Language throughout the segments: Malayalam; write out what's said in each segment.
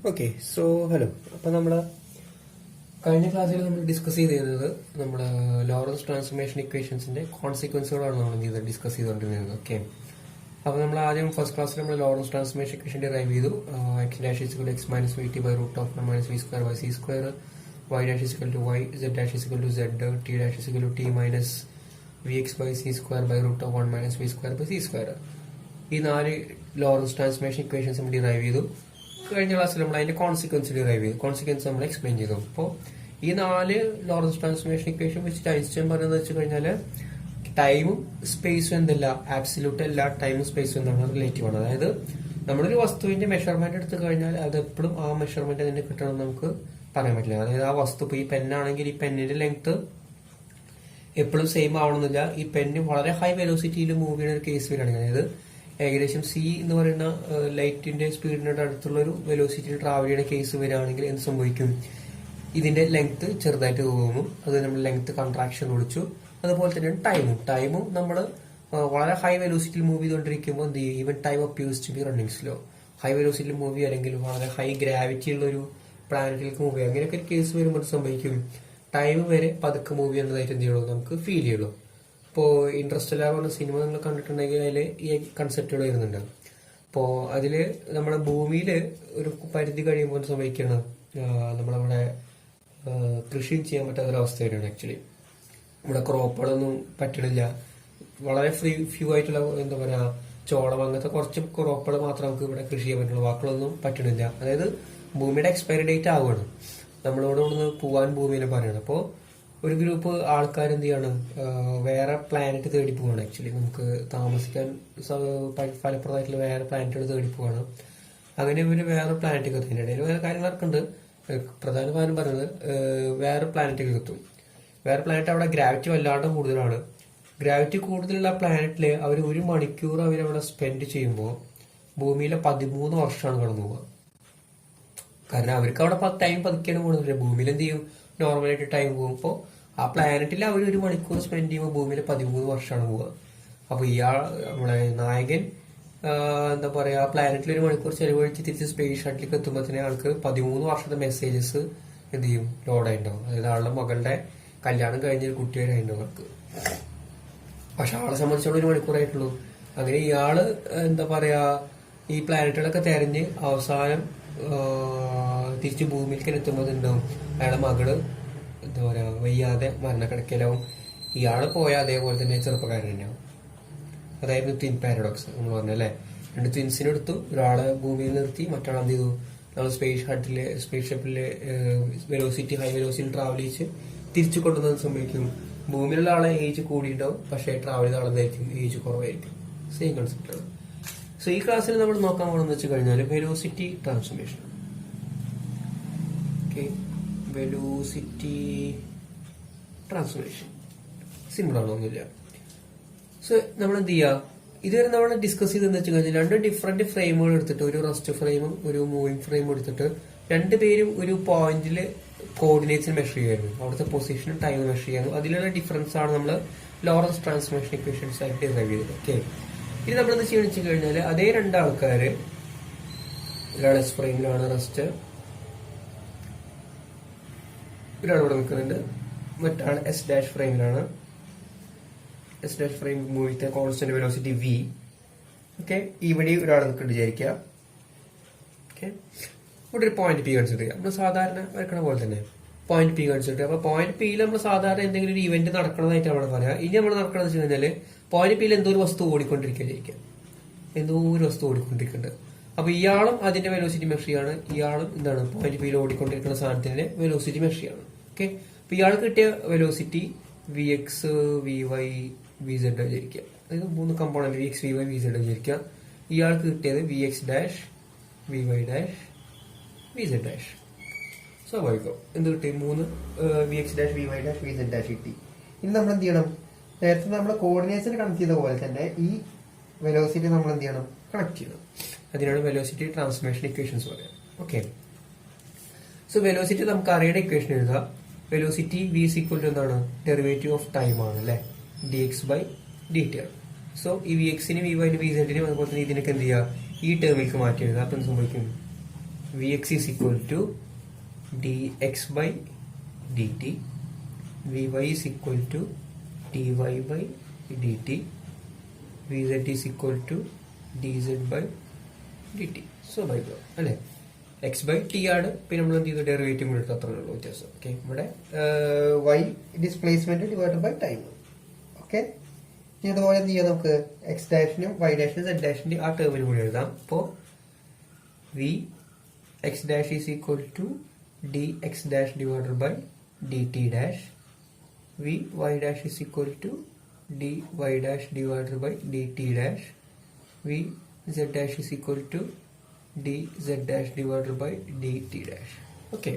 Okay so hello. അപ്പൊ നമ്മള് കഴിഞ്ഞ ക്ലാസ്സിൽ നമ്മൾ ഡിസ്കസ് ചെയ്തിരുന്നത് നമ്മുടെ ലോറൻസ് ട്രാൻസ്ഫോർമേഷൻ ഇക്വേഷൻസിന്റെ കോൺസിക്വൻസുകളാണ് നമ്മൾ ഡിസ്കസ് ചെയ്തുകൊണ്ടിരുന്നത്. ഓക്കെ, അപ്പൊ നമ്മൾ ആദ്യം ഫസ്റ്റ് ക്ലാസ്സിൽ നമ്മൾ ലോറൻസ് ട്രാൻസ്ഫോർമേഷൻ ഇക്വേഷൻ ഡിറൈവ് ചെയ്തു. X dash is equal to X minus V t by root of one minus V square by C square, y dash is equal to y, zed dash is equal to zed, t dash is equal to t minus v x by C square by root of one minus V square by C square. ഈ 4 ലോറൻസ് ട്രാൻസ്ഫോർമേഷൻ ഇക്വേഷൻസ് നമ്മൾ ഡിറൈവ് ചെയ്തു. കഴിഞ്ഞ ക്ലാസ്സിൽ നമ്മൾ അതിന്റെ കോൺസിക്വൻസ് ഡിറൈവ് ചെയ്തു, കോൺസിക്വൻസ് നമ്മൾ എക്സ്പ്ലെയിൻ ചെയ്തു. അപ്പോൾ ഈ 4 ലോറൻസ് ട്രാൻസ്ഫോർമേഷൻ ഇക്വേഷൻ വെച്ചിട്ട് ഐൻസ്റ്റൈൻ പറയുന്നത് വെച്ച് കഴിഞ്ഞാൽ ടൈമും സ്പേസും എന്തല്ല, ആബ്സല്യൂട്ട് അല്ല, ടൈമും സ്പേസും എന്താണ്, റിലേറ്റീവ് ആണ്. അതായത് നമ്മളൊരു വസ്തുവിന്റെ മെഷർമെന്റ് എടുത്തു കഴിഞ്ഞാൽ അത് എപ്പോഴും ആ മെഷർമെന്റ് അതിന് കിട്ടണം നമുക്ക് പറയാൻ പറ്റില്ല. അതായത് ആ വസ്തു ഇപ്പോൾ ഈ പെന്നാണെങ്കിൽ ഈ പെന്നിന്റെ ലെങ്ത് എപ്പോഴും സെയിം ആവണമെന്നില്ല. ഈ പെന്ന് വളരെ ഹൈ വെലോസിറ്റിയിൽ മൂവ് ചെയ്യുന്ന ഒരു കേസ് വരികയാണെങ്കിൽ, അതായത് ഏകദേശം സി എന്ന് പറയുന്ന ലൈറ്റിന്റെ സ്പീഡിനോട് അടുത്തുള്ള ഒരു വെലോസിറ്റിയിൽ ട്രാവൽ ചെയ്യുന്ന കേസ് വരികയാണെങ്കിൽ എന്ത് സംഭവിക്കും? ഇതിന്റെ ലെങ്ത് ചെറുതായിട്ട് തോന്നും. അത് നമ്മൾ ലെങ്ത് കൺട്രാക്ഷൻ വിളിച്ചു. അതുപോലെ തന്നെയാണ് ടൈമും നമ്മൾ വളരെ ഹൈ വെലോസിറ്റിയിൽ മൂവ് ചെയ്തുകൊണ്ടിരിക്കുമ്പോൾ എന്ത് ചെയ്യും? Even time appears to be running slow. High വെലോസിറ്റിയിൽ മൂവ് ചെയ്യുക അല്ലെങ്കിൽ വളരെ ഹൈ ഗ്രാവിറ്റി ഉള്ള ഒരു പ്ലാനറ്റിലേക്ക് മൂവ് ചെയ്യുക, അങ്ങനെയൊക്കെ ഒരു കേസ് വരുമ്പോൾ സംഭവിക്കും ടൈം വരെ പതുക്കെ മൂവ് ചെയ്യുന്നതായിട്ട് എന്ത് ചെയ്യുള്ളൂ, നമുക്ക് ഫീൽ ചെയ്യുള്ളൂ. ഇപ്പോ ഇൻട്രസ്റ്റെല്ലാർ പറഞ്ഞ സിനിമ നിങ്ങൾ കണ്ടിട്ടുണ്ടെങ്കിൽ അതിൽ ഈ കൺസെപ്റ്റുകൾ വരുന്നുണ്ട്. അപ്പോ അതില് നമ്മുടെ ഭൂമിയില് ഒരു പരിധി കഴിയുമ്പോൾ സംഭവിക്കുകയാണ്, നമ്മളവിടെ കൃഷിയും ചെയ്യാൻ പറ്റാത്തൊരവസ്ഥ വരികയാണ്. ആക്ച്വലി നമ്മുടെ ക്രോപ്പുകളൊന്നും പറ്റണില്ല. വളരെ ഫ്യൂ ആയിട്ടുള്ള എന്താ പറയാ ചോളം അങ്ങനത്തെ കുറച്ച് ക്രോപ്പുകൾ മാത്രം നമുക്ക് ഇവിടെ കൃഷി ചെയ്യാൻ പറ്റുള്ളൂ, വാക്കുകളൊന്നും പറ്റണില്ല. അതായത് ഭൂമിയുടെ എക്സ്പയറി ഡേറ്റ് ആവുകയാണ്. നമ്മളോട് ഇവിടുന്ന് പോവാൻ ഭൂമിനെ പറയണം. അപ്പോൾ ഒരു ഗ്രൂപ്പ് ആൾക്കാർ എന്ത് ചെയ്യാണ്, വേറെ പ്ലാനറ്റ് തേടി പോവാണ്. ആക്ച്വലി നമുക്ക് താമസിക്കാൻ ഫലപ്രദമായിട്ടുള്ള വേറെ പ്ലാനറ്റുകൾ തേടി പോവാണ്. അങ്ങനെ ഇവര് വേറെ പ്ലാനറ്റിൽ എത്തും. ഇടയിൽ വേറെ കാര്യങ്ങളൊക്കെ ഉണ്ട്. പ്രധാന കാര്യം പറയുന്നത് വേറെ പ്ലാനറ്റിൽ എത്തും. വേറെ പ്ലാനറ്റ് അവിടെ ഗ്രാവിറ്റി വല്ലാണ്ട് കൂടുതലാണ്. ഗ്രാവിറ്റി കൂടുതലുള്ള പ്ലാനറ്റില് അവർ 1 മണിക്കൂർ അവരവിടെ സ്പെൻഡ് ചെയ്യുമ്പോൾ ഭൂമിയിലെ 13 വർഷമാണ് കടന്നു പോവുക. കാരണം അവർക്ക് അവിടെ ടൈം പതുക്കെയാണ് പോകുന്നത്. ഭൂമിയിൽ എന്ത് ചെയ്യും, നോർമലായിട്ട് ടൈം പോകുമ്പോൾ ആ പ്ലാനറ്റിൽ അവർ 1 മണിക്കൂർ സ്പെൻഡ് ചെയ്യുമ്പോൾ ഭൂമിയിൽ 13 വർഷമാണ് പോവുക. അപ്പൊ നമ്മളെ നായകൻ എന്താ പറയാ പ്ലാനറ്റിൽ 1 മണിക്കൂർ ചെലവഴിച്ച് തിരിച്ച് സ്പേസ് ഷട്ടിലേക്ക് എത്തുമ്പോൾ തന്നെ ആൾക്ക് 13 വർഷത്തെ മെസ്സേജസ് എന്ത് ചെയ്യും, ലോഡായിട്ടുണ്ടാവും. അതായത് ആളുടെ മകളുടെ കല്യാണം കഴിഞ്ഞൊരു കുട്ടിയായിട്ടുണ്ടാവും അവർക്ക്. പക്ഷെ ആളെ സംബന്ധിച്ചോളം 1 മണിക്കൂറായിട്ടുള്ളൂ. അങ്ങനെ ഇയാള് എന്താ പറയാ ഈ പ്ലാനറ്റുകളൊക്കെ തെരഞ്ഞ് അവസാനം തിരിച്ച് ഭൂമിയിലേക്ക് എത്തുമ്പോൾ ഉണ്ടാവും അയാളുടെ മകള് എന്താ പറയാ വയ്യാതെ മരണക്കിടക്കലാവും. ഇയാള് പോയ അതേപോലെ തന്നെ ചെറുപ്പക്കാരൻ തന്നെയാവും. അതായിരുന്നു ട്വിൻ പാരഡോക്സ് നമ്മൾ പറഞ്ഞല്ലേ. 2 ട്വിൻസിനെ എടുത്തു, ഒരാളെ ഭൂമിയിൽ നിർത്തി, മറ്റാളെ എന്ത് ചെയ്തു, നമ്മൾ സ്പേസ് ഷിപ്പില് വെലോസിറ്റി ഹൈ വെലോസിറ്റി ട്രാവൽ ചെയ്ത് തിരിച്ചു കൊണ്ടുവന്നത് സംഭവിക്കും. ഭൂമിയിലുള്ള ആളെ ഏജ് കൂടിയിട്ടുണ്ടാവും, പക്ഷേ ട്രാവൽ ചെയ്ത ആളെന്തായിരിക്കും, ഏജ് കുറവായിരിക്കും. സെയിം കൺസെപ്റ്റ് ആണ്. സോ ഈ ക്ലാസ്സിൽ നമ്മൾ നോക്കാൻ പോകണമെന്ന് വെച്ച് കഴിഞ്ഞാൽ velocity transformation. Okay, velocity transformation simple ആണോന്നില്ല. സോ നമ്മൾ എന്ത് ചെയ്യുക, ഇതുവരെ നമ്മൾ ഡിസ്കസ് ചെയ്തെന്ന് വെച്ച് കഴിഞ്ഞാൽ 2 ഡിഫറെന്റ് ഫ്രെയിമുകൾ എടുത്തിട്ട്, ഒരു റെസ്റ്റ് ഫ്രെയിമും ഒരു മൂവിംഗ് ഫ്രെയിമും എടുത്തിട്ട് 2 പേരും ഒരു പോയിന്റില് കോർഡിനേറ്റ്സ് മെഷർ ചെയ്യായിരുന്നു. അവിടുത്തെ പൊസിഷനും ടൈമും മെഷർ ചെയ്യായിരുന്നു. അതിലുള്ള ഡിഫറൻസ് ആണ് നമ്മൾ ലോറൻസ് ട്രാൻസ്ഫോർമേഷൻ ഇക്വേഷൻസ് ആയിട്ട് ഡിറൈവ് ചെയ്തത്. ഓക്കെ, ഇനി നമ്മളെന്ത് ചെയ്യണം വെച്ച് കഴിഞ്ഞാൽ അതേ 2 ആൾക്കാര്, ഒരാൾ എസ് ഫ്രെയിമിലാണ് റെസ്റ്റ്, ഒരാൾ ഇവിടെ നിൽക്കുന്നുണ്ട്, മറ്റാൾ എസ് ഡാഷ് ഫ്രെയിമിലാണ്. എസ് ഡാഷ് ഫ്രെയിം മൂവിത്തെ കോൺസ്റ്റന്റ് വെലോസിറ്റി വി. ഓക്കെ, ഇവിടെ ഒരാൾ നിൽക്കുന്നുണ്ട് വിചാരിക്കുക. ഓക്കെ, ഇവിടെ ഒരു പോയിന്റ് പി കൺസിഡർ ചെയ്യുക. നമ്മൾ സാധാരണ വരക്കണ പോലെ തന്നെ പോയിന്റ് പി കൺസിഡർ ചെയ്യുക. അപ്പൊ പോയിന്റ് പിയിൽ നമ്മൾ സാധാരണ എന്തെങ്കിലും ഒരു ഇവന്റ് നടക്കണതായിട്ട് അവിടെ പറയാം. ഇനി നമ്മൾ നടക്കണമെന്ന് വെച്ച് കഴിഞ്ഞാൽ പോയിന്റ് പിയിൽ എന്തോ ഒരു വസ്തു ഓടിക്കൊണ്ടിരിക്കുക, എന്തോ ഒരു വസ്തു ഓടിക്കൊണ്ടിരിക്കുന്നുണ്ട്. അപ്പൊ ഇയാളും അതിന്റെ വെലോസിറ്റി മെഷർ ചെയ്യാണ്, ഇയാളും എന്താണ് പോയിന്റ് പിയിൽ ഓടിക്കൊണ്ടിരിക്കുന്ന സാധനത്തിന്റെ വെലോസിറ്റി മെഷർ ചെയ്യാണ്. ഓക്കെ, അപ്പൊ ഇയാൾക്ക് കിട്ടിയ velocity v x v y v zed വിചാരിക്കുക. അതായത് 3 component v x v y v zed വിചാരിക്കുക. ഇയാൾക്ക് കിട്ടിയത് v x dash v y dash v zed dash. സ്വാഭാവികം എന്ത് കിട്ടി, 3 v x dash v y dash v zed dash കിട്ടി. ഇനി നമ്മൾ എന്ത് ചെയ്യണം, നേരത്തെ നമ്മൾ കോർഡിനേറ്റ്സിന് കണക്ട് ചെയ്ത പോലെ തന്നെ ഈ വെലോസിറ്റി നമ്മൾ എന്ത് ചെയ്യണം, കണക്ട് ചെയ്യണം. അതിനാണ് വെലോസിറ്റി ട്രാൻസ്ഫോർമേഷൻ ഇക്വേഷൻസ് പറയാം. ഓക്കെ, സോ വെലോസിറ്റി നമുക്ക് അറിയേണ്ട ഇക്വേഷൻ എഴുതാം. Velocity v is equal to എന്താണ്, ഡെറിവേറ്റീവ് ഓഫ് ടൈം ആണ് അല്ലെ, d x by D t ആണ്. സോ ഈ വി എക്സിനും വി വൈനും വി സെഡിനും അതുപോലെ തന്നെ ഇതിനൊക്കെ എന്ത് ചെയ്യുക, ഈ ടേമിലേക്ക് മാറ്റി എഴുതുക. അപ്പൊ എന്ത് സംഭവിക്കും, Vx is equal to dx by dt, Vy is equal to dy by dt, Vz is equal to dz by dt. സ്വാഭാവികം അല്ലേ? എക്സ് ബൈ ടി ആണ്. പിന്നെ നമ്മൾ എന്ത് ചെയ്തു? ഡെറിവേറ്റീവ് എടുത്ത് അത്രേ ഉള്ളൂ വ്യത്യാസം. ഓക്കെ, ഇവിടെ y displacement divide by time. Okay, ഇനി അതുപോലെ എന്ത് ചെയ്യാം? നമുക്ക് എക്സ് ഡാഷിനും വൈ ഡാഷിനും സെഡ് ഡാഷിന്റെ ആ ടേമിനും കൂടി എഴുതാം. അപ്പോ v x dash is equal to d X dash divide by D T dash, v y dash is equal to d y dash divide by D T dash, v zed dash is equal to dz dash divided by dt dash. Okay,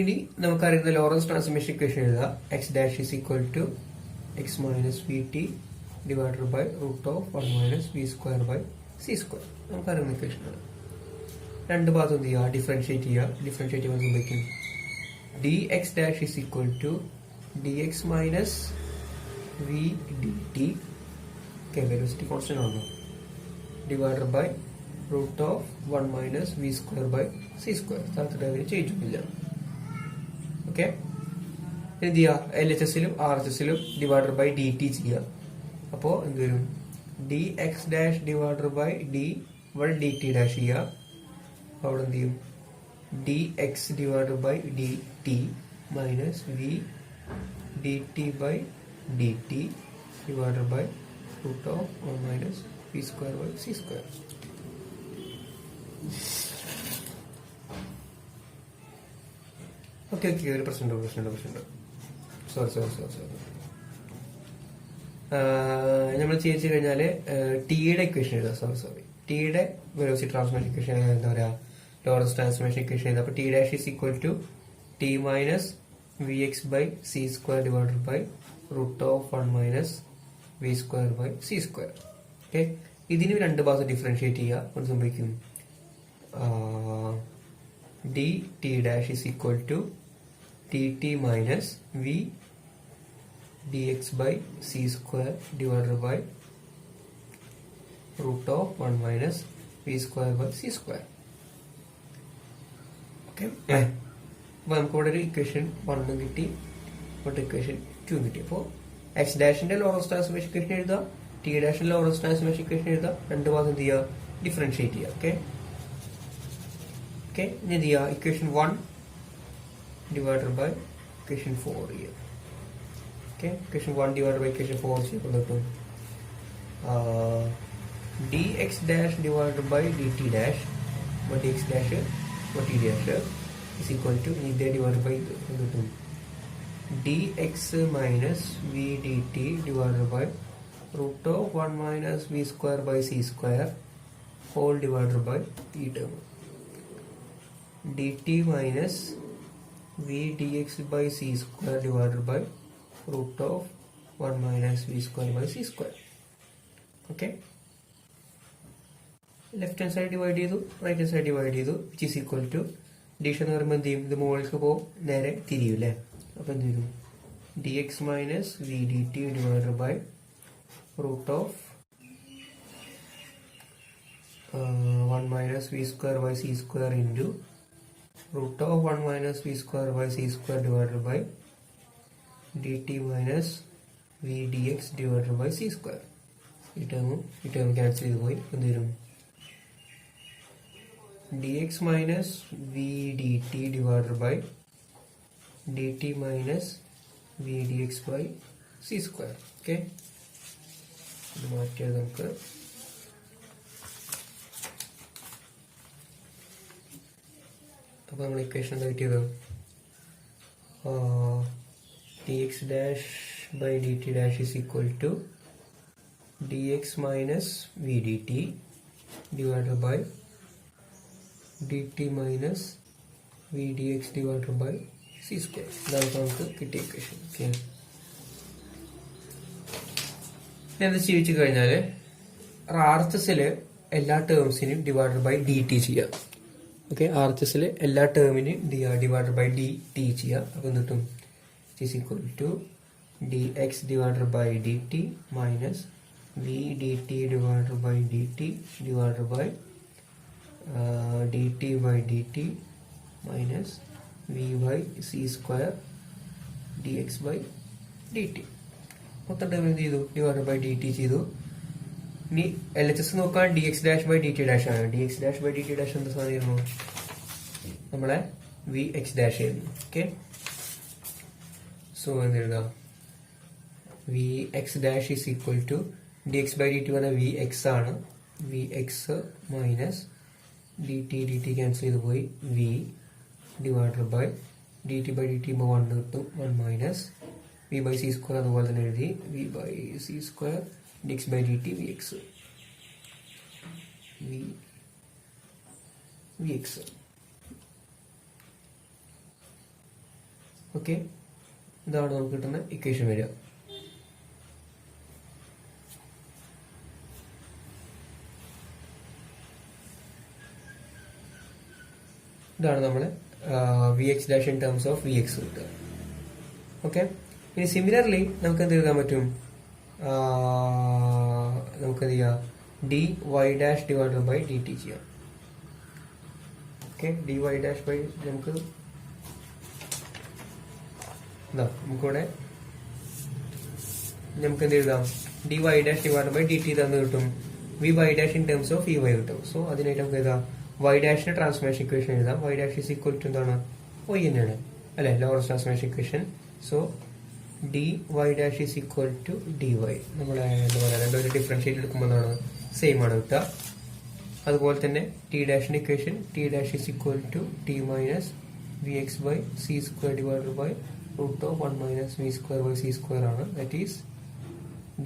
ഇനി നമുക്കറിയുന്ന ലോറൻസ് ട്രാൻസ്ഫോർമേഷൻ ഇക്വേഷൻ എഴുതാം. X dash is equal to X minus V T divided by root of 1 minus V square by C square. നമുക്കറിയുന്ന ഇക്വേഷനാണ്. രണ്ട് ഭാഗത്തും എന്ത് ചെയ്യുക? ഡിഫറൻഷിയേറ്റ് ചെയ്യുക. ഡിഫറൻഷിയേറ്റ് ചെയ്യുമ്പോൾ സംഭവിക്കും d X dash is equal to d x minus V D t, velocity constant ആണല്ലോ, divided by root of 1 minus v square by c square. താഴത്തെ അതിന് ചേഞ്ച് ഇല്ല. ഓക്കെ, എന്ത് ചെയ്യുക? എൽ എച്ച് എസിലും ആർ എച്ച് എസിലും ഡിവൈഡർ ബൈ ഡി ടി ചെയ്യുക. അപ്പോ എന്ത് വരും? D X dash divider by D one D T dash ചെയ്യുക. അവിടെ എന്ത് ചെയ്യും? D X divider by D T minus V D T by D T divider by root of 1 minus p square by c square. Okay, ഒരു പ്രശ്നമുണ്ട്. സോറി. നമ്മൾ ചെയ്യിച്ചു കഴിഞ്ഞാല് ടിയുടെ ഇക്വേഷൻ എഴുതാം. സോറി, ടിയുടെ വെലോസിറ്റി ട്രാൻസ്ഫോർമേഷൻ ഇക്വേഷൻ എന്താ പറയാ? ലോറൻസ് ട്രാൻസ്ഫോർമേഷൻ ഇക്വേഷൻ എഴുതാം. അപ്പൊ t dash is equal to t minus v x by C square divided by root of 1 minus V square by C square. Okay, ഇതിന് രണ്ട് ഭാഗത്ത് ഡിഫറൻഷിയേറ്റ് ചെയ്യുക. ഒന്ന് സംഭവിക്കും d T dash is equal to t t minus V d x by C square divided by root of 1 minus V square by C square. Okay, അപ്പൊ നമുക്ക് ഇവിടെ ഒരു ഇക്വേഷൻ 1 കിട്ടി, ഇവിടെ ഇക്വേഷൻ 2 കിട്ടി. അപ്പോ എക്സ് ഡാഷിന്റെ ലോറൻസ് ട്രാൻസ്ഫോർമേഷൻ ഇക്വേഷൻ എഴുതാം, ടി ഡാഷിന്റെ ലോറൻസ് ട്രാൻസ്ഫോർമേഷൻ ഇക്വേഷൻ എഴുതാം. രണ്ട് ഭാഗം എന്ത് ചെയ്യുക? ഡിഫറൻഷിയേറ്റ് ചെയ്യുക. ഓക്കെ, ഇനി എന്ത് ചെയ്യുക? ഇക്വേഷൻ 1 ഡിവൈഡഡ് ബൈ ഇക്വേഷൻ 4 ചെയ്യുക. Okay, equation 1 divided by equation 4 ചെയ്യുമ്പോൾ കിട്ടും d X dash divided by D T dash d X dash t dash is equal to ഇതേ ഡിവൈഡ് ബൈ കിട്ടും dx minus v dt divided by root of 1 minus v square by c square whole divided by e term. dt minus v dx by c square divided by root of 1 minus v square by c square. Okay. Left hand side divide ചെയ്തു, റൈറ്റ് ഹാൻഡ് സൈഡ് ഡിവൈഡ് ചെയ്തു, വിച്ച് ഈസ് ഈക്വൽ ടു ഡിഷൻ എന്ന് പറയുമ്പോൾ എന്ത് ചെയ്യും? ഇത് മുകളിലേക്ക് പോകും, നേരെ തിരിയും അല്ലേ? അപ്പൊ എന്ത് വരും? D x minus V D t divided by root of 1 minus V square by C square into root of 1 minus V square by C square divided by D T minus V d x divided by C square. ഈ ടേം ക്യാൻസൽ ചെയ്ത് പോയി. എന്ത് വരും? dx minus v dt divided by dt minus v dx by c square. Okay, ഇത് മാറ്റിയാൽ നമുക്ക് അപ്പോൾ നമ്മൾ ഇക്വേഷൻ എന്താ കിട്ടിയത്? dx dash by dt dash is equal to dx minus v dt divided by dt minus v dx divided by c square. ഇതാണ് നമുക്ക് കിട്ടിയ ഇക്വേഷൻ. ഓക്കെ, എന്താ ചോദിച്ചു കഴിഞ്ഞാൽ ആർ എച്ച് എസില് എല്ലാ ടേംസിനും ഡിവൈഡഡ് ബൈ ഡി ടി ചെയ്യാം. ഓക്കെ, ആർ എച്ച് എസില് എല്ലാ ടേമിനും ഡിവൈഡഡ് ബൈ ഡി ടി ചെയ്യാം. അപ്പൊ എന്നിട്ടും is equal to dx divided by dt minus v dt divided by dt divided by dt by dt minus v by c square dx by dt. മൊത്തം ടേം എന്ത് ചെയ്തു? ഡിവൈഡ് ബൈ ഡി ടി ചെയ്തു. ഇനി LHS നോക്കാൻ dx dash by dt dash ആണ്. dx dash by dt dash എന്ത് സാധനമായിരുന്നു? നമ്മളെ vx dash ആയിരുന്നു. ഓക്കെ, സോ എന്തെഴുതാം? vx dash is equal to dx by dt പറഞ്ഞാൽ vx ആണ്. vx മൈനസ് dt ക്യാൻസൽ ചെയ്ത് പോയി v divided by dt by dt 1 കിട്ടും. 1 minus v by c square അതുപോലെ തന്നെ എഴുതി v by c square dx by dt vx vx. Okay, ഇതാണ് നമുക്ക് കിട്ടുന്ന ഇക്വേഷൻ വരിക. ഇതാണ് നമ്മള് vx dash in terms of vx കിട്ടുക. ഓക്കെ, ഇനി സിമിലർലി നമുക്ക് എന്ത് എഴുതാൻ പറ്റും? നമുക്ക് എന്ത് ചെയ്യാം? dy dash divided by dt ചെയ്യാം. ഓക്കെ, dy dash ബൈ നമുക്കിവിടെ നമുക്ക് എന്ത് എഴുതാം? dy dash divided by dt തന്നു കിട്ടും. vy dash in terms of vy കിട്ടും. സോ അതിനായിട്ട് നമുക്ക് എഴുതാം y ഡാഷിന്റെ ട്രാൻസ്ഫോർമേഷൻ ഇക്വേഷൻ എഴുതാം. y dash is equal to എന്താണ്? y തന്നെയാണ് അല്ലെ, Lawrence transformation equation. So dy dash is equal to dy. നമ്മളെ എന്താ പറയുക, രണ്ടുപേരും ഡിഫറൻഷിയേറ്റ് എടുക്കുമ്പോൾ എന്താണ്? സെയിം ആണ് കിട്ടുക. അതുപോലെ തന്നെ ടി ഡാഷിന്റെ equation T dash is equal to t minus vx by c square divided by root of 1 minus v square by c square ആണ്. That is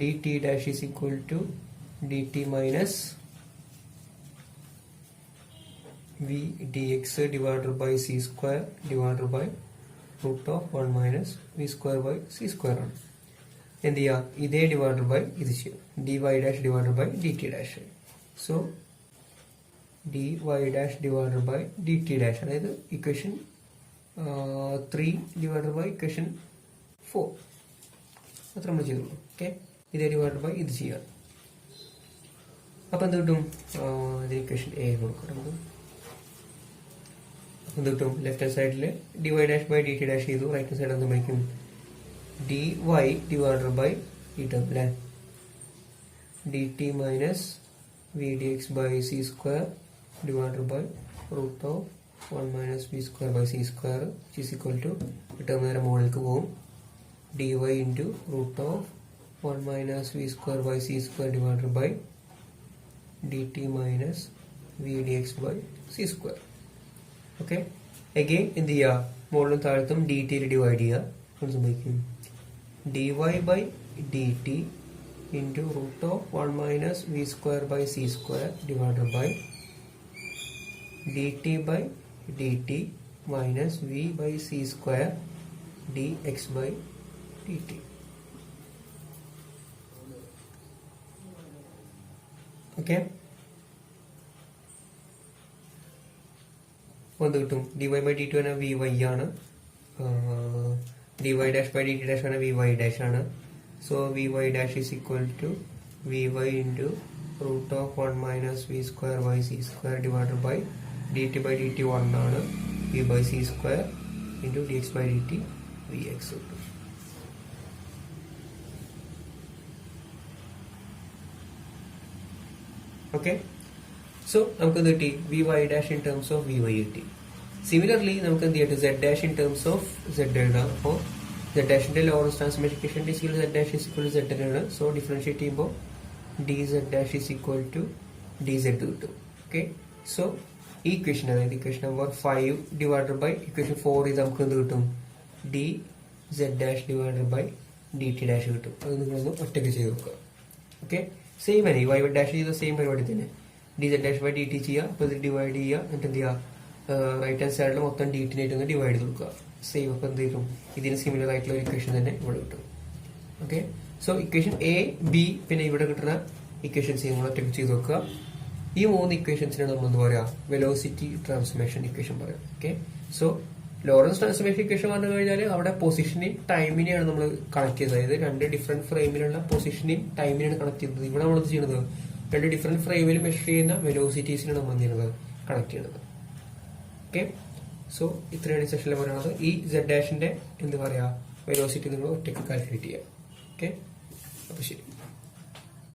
dt dash is equal to dt minus v dx divided by c square divided by root of 1 minus v square by c square ആണ്. എന്ത് ചെയ്യാം? ഇതേ ഡിവൈഡഡ് ബൈ ഇത് ചെയ്യാം. dy dash divided by dt dash. So dy dash divided by dt dash, അതായത് ഇക്വേഷൻ 3 ഡിവൈഡഡ് ബൈ ഇക്വേഷൻ 4 അത്ര നമ്മൾ ചെയ്തുള്ളൂ. ഓക്കെ, ഇതേ ഡിവൈഡഡ് ബൈ ഇത് ചെയ്യാം. അപ്പൊ എന്ത് കിട്ടും? ഇത് ഇക്വേഷൻ എ കൊടുക്കാം. നമുക്ക് എന്ത് കിട്ടും? ലെഫ്റ്റ് ഹാൻഡ് സൈഡിൽ dy dash by dt dash ചെയ്തു. റൈറ്റ് ഹാൻഡ് സൈഡ് എന്ത് വയ്ക്കും? dy ഡിവൈഡഡ് ബൈ ഈ ടേം അല്ലേ, dt minus v dx by c square divided by root of 1 minus v square by c square which is equal to ഈ ടേം നേരെ മുകളിലേക്ക് പോകും. dy into root of 1 minus v square by c square divided by dt minus v dx by c square. Okay, again എന്ത് ചെയ്യുക? മുകളിലും താഴത്തും dt ഡിവൈഡ് ചെയ്യുക. സംഭവിക്കും dy by dt into root of 1 minus v square by c square divided by dt by dt minus v by c square dx by dt. Okay, എന്ത് കിട്ടും? dy ബൈ dt ആണ് vy ആണ്. dy dash by dt dash ആണ് vy dash ആണ്. So vy dash is equal to vy into root of 1 minus v square by c square divided by dt by dt 1 ആണ്. v by c square into dx by dt vx കിട്ടും. ഓക്കെ, സോ നമുക്ക് എന്ത് കിട്ടി? vy dash in terms of vy കിട്ടി. സിമിലർലി നമുക്ക് എന്ത് ചെയ്യട്ടെ? z dash in terms of z എഴുതാം. അപ്പോൾ z ഡാഷിന്റെ Lorentz transformation equation z dash is equal to z ആണ്. സോ ഡിഫറൻഷിയേറ്റ് ചെയ്യുമ്പോൾ dz dash is equal to dz കിട്ടും. ഓക്കെ, സോ ഈ ഇക്വേഷൻ അതായത് equation number 5 divided by equation 4 ഇത് നമുക്ക് എന്ത് കിട്ടും? dz dash divided by dt dash കിട്ടും. അത് നിങ്ങളൊന്ന് ഒറ്റയ്ക്ക് ചെയ്ത് നോക്കുക. ഓക്കെ, സെയിം ആണ്. y ഡാഷ് ചെയ്ത സെയിം പരിപാടി തന്നെ. dz dash ബൈ dt ചെയ്യുക. അപ്പോൾ ഇത് ഡിവൈഡ് ചെയ്യുക. എന്നിട്ട് എന്ത് ചെയ്യുക? റൈറ്റ് ഹാൻഡ് സൈഡിൽ മൊത്തം dt-നായിട്ട് ഒന്ന് ഡിവൈഡ് ചെയ്ത് കൊടുക്കുക. സെയിം. അപ്പോൾ എന്ത് കിട്ടും? ഇതിന് സിമിലർ ആയിട്ടുള്ള ഒരു ഇക്വേഷൻ തന്നെ ഇവിടെ കിട്ടും. Okay, so equation A B പിന്നെ ഇവിടെ കിട്ടുന്ന ഇക്വേഷൻസ് നമ്മൾ ഒറ്റയ്ക്ക് ചെയ്ത് നോക്കുക. ഈ 3 ഇക്വേഷൻസിനാണ് നമ്മൾ എന്താ പറയുക? വെലോസിറ്റി ട്രാൻസ്ഫോർമേഷൻ ഇക്വേഷൻ പറയാം. Okay, so Lawrence transformation equation പറഞ്ഞു കഴിഞ്ഞാൽ അവിടെ പൊസിഷനെയും ടൈമിനെയാണ് നമ്മൾ കണക്ട് ചെയ്തത്. അതായത് 2 ഡിഫറെന്റ് ഫ്രെയിമിലുള്ള പൊസിഷനെയും ടൈമിനെയാണ് കണക്ട് ചെയ്തത്. ഇവിടെ നമ്മൾ ചെയ്യുന്നത് 2 ഡിഫറെന്റ് ഫ്രെയിമിൽ മെഷർ ചെയ്യുന്ന വെലോസിറ്റീസിനാണ് നമ്മൾ ചെയ്യുന്നത് കണക്ട് ചെയ്യുന്നത്. ഓക്കെ. സോ ഇത്രയാണ് ഈ സെഷനിൽ പറയുന്നത്. ഈ സെഡ് ഡാഷിന്റെ എന്ത് പറയാ വെലോസിറ്റി നിങ്ങൾ ഒറ്റയ്ക്ക് കാൽക്കുലേറ്റ് ചെയ്യാം. ഓക്കെ, അപ്പൊ ശരി.